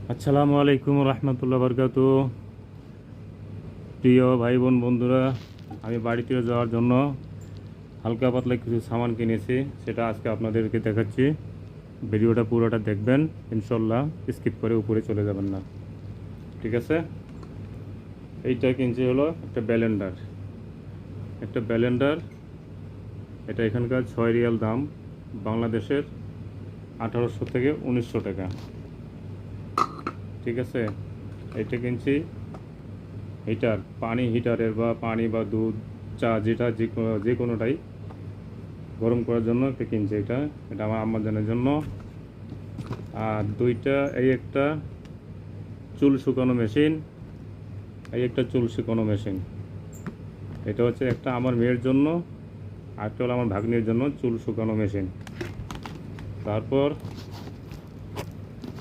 আসসালামু আলাইকুম রহমতুল্লাহ বরকাতু। প্রিয় ভাই বোন বন্ধুরা, আমি বাড়িতে যাওয়ার জন্য হালকা পাতলা কিছু সামান কিনেছি, সেটা আজকে আপনাদেরকে দেখাচ্ছি। ভিডিওটা পুরোটা দেখবেন ইনশাল্লাহ, স্কিপ করে উপরে চলে যাবেন না, ঠিক আছে? এইটা কিনছি হলো একটা ব্যালেন্ডার। এটা এখানকার 6 রিয়াল দাম, বাংলাদেশের 1800 থেকে 1900 টাকা, ঠিক আছে? এটা কিনছি হিটারের বা পানি বা দুধ, চা, যেটা যে কোনোটাই গরম করার জন্য একটা কিনছি। এটা এটা আমার আম্মাজানের জন্য। আর একটা চুল শুকানো মেশিন, একটা চুল শুকানো মেশিন। এটা হচ্ছে একটা আমার মেয়ের জন্য, আর একটা হলো আমার ভাগ্নির জন্য চুল শুকানো মেশিন। তারপর